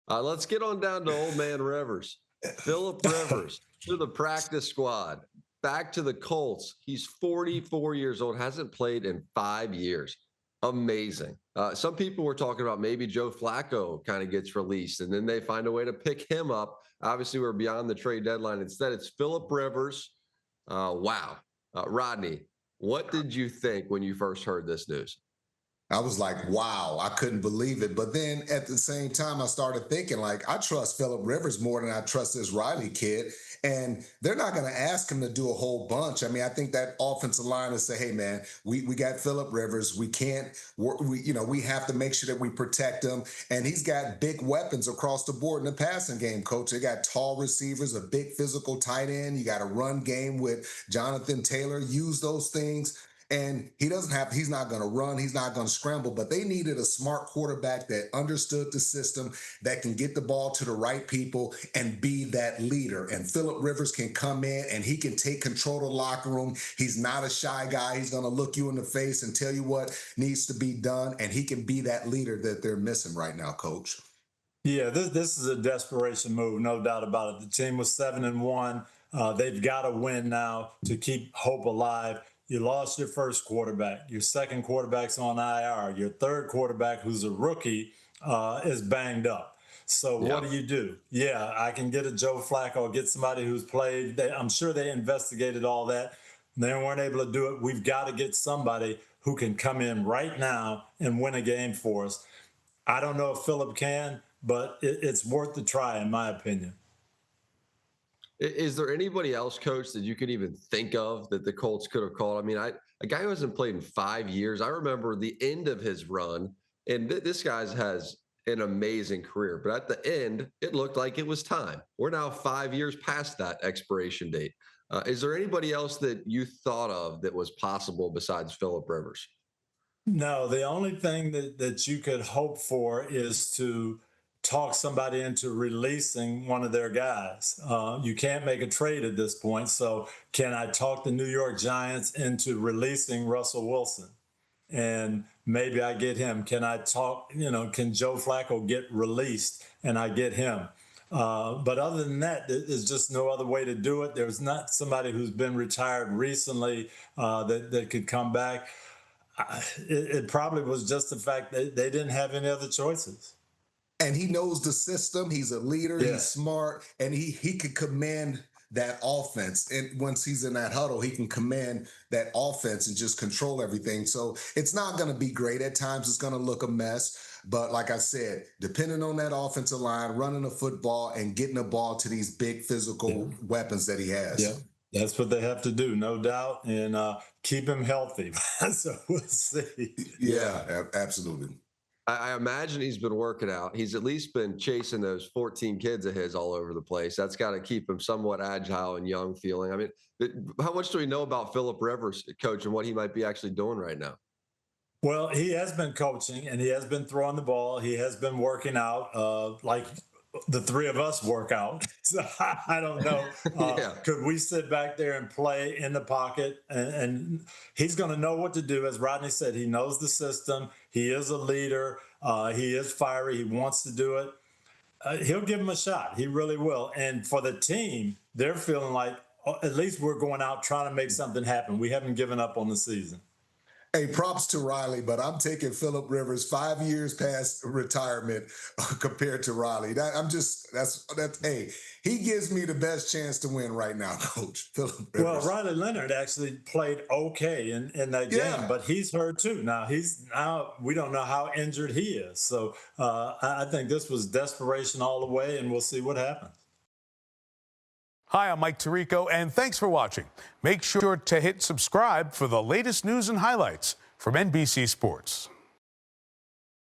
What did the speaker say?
Let's get on down to old man Rivers. Philip Rivers to the practice squad, back to the Colts. He's 44 years old, hasn't played in 5 years. Amazing. Some people were talking about maybe Joe Flacco kind of gets released and then they find a way to pick him up. Obviously, we're beyond the trade deadline. Instead, it's Philip Rivers. Wow. Rodney, what did you think when you first heard this news? I was like, wow, I couldn't believe it. But then at the same time, I started thinking, like, I trust Philip Rivers more than I trust this Riley kid. And they're not going to ask him to do a whole bunch. I mean, I think that offensive line is say, hey, man, we got Philip Rivers. We can't, we have to make sure that we protect him. And he's got big weapons across the board in the passing game, coach. They got tall receivers, a big physical tight end. You got a run game with Jonathan Taylor. Use those things. And he's not going to run. He's not going to scramble, but they needed a smart quarterback that understood the system, that can get the ball to the right people and be that leader. And Philip Rivers can come in and he can take control of the locker room. He's not a shy guy. He's going to look you in the face and tell you what needs to be done. And he can be that leader that they're missing right now, coach. Yeah, this is a desperation move, no doubt about it. The team was 7-1. They've got to win now to keep hope alive. You lost your first quarterback. Your second quarterback's on IR. Your third quarterback, who's a rookie, is banged up. So what do? Yeah, I can get a Joe Flacco, get somebody who's played. I'm sure they investigated all that. They weren't able to do it. We've got to get somebody who can come in right now and win a game for us. I don't know if Philip can, but it's worth the try, in my opinion. Is there anybody else, Coach, that you could even think of that the Colts could have called? I mean, a guy who hasn't played in 5 years. I remember the end of his run, and this guy has an amazing career. But at the end, it looked like it was time. We're now 5 years past that expiration date. Is there anybody else that you thought of that was possible besides Philip Rivers? No, the only thing that you could hope for is to talk somebody into releasing one of their guys. You can't make a trade at this point. So can I talk the New York Giants into releasing Russell Wilson? And maybe I get him. Can I talk, can Joe Flacco get released and I get him? But other than that, there's just no other way to do it. There's not somebody who's been retired recently that could come back. It probably was just the fact that they didn't have any other choices. And he knows the system. He's a leader. Yeah. He's smart, and he can command that offense. And once he's in that huddle, he can command that offense and just control everything. So it's not going to be great. At times, it's going to look a mess. But like I said, depending on that offensive line, running the football and getting the ball to these big physical weapons that he has. Yeah. That's what they have to do, no doubt, and keep him healthy. So we'll see. Yeah, absolutely. I imagine he's been working out. He's at least been chasing those 14 kids of his all over the place. That's got to keep him somewhat agile and young feeling. I mean, how much do we know about Philip Rivers, Coach, and what he might be actually doing right now? Well, he has been coaching, and he has been throwing the ball. He has been working out like the three of us work out. So I don't know. Could we sit back there and play in the pocket? And he's going to know what to do. As Rodney said, he knows the system. He is a leader. He is fiery. He wants to do it. He'll give him a shot. He really will. And for the team, they're feeling like at least we're going out trying to make something happen. We haven't given up on the season. Hey, props to Riley, but I'm taking Philip Rivers 5 years past retirement compared to Riley. Hey, he gives me the best chance to win right now, Coach. Philip Rivers. Well, Riley Leonard actually played okay in that game, but he's hurt too. Now we don't know how injured he is. So I think this was desperation all the way, and we'll see what happens. Hi, I'm Mike Tirico, and thanks for watching. Make sure to hit subscribe for the latest news and highlights from NBC Sports.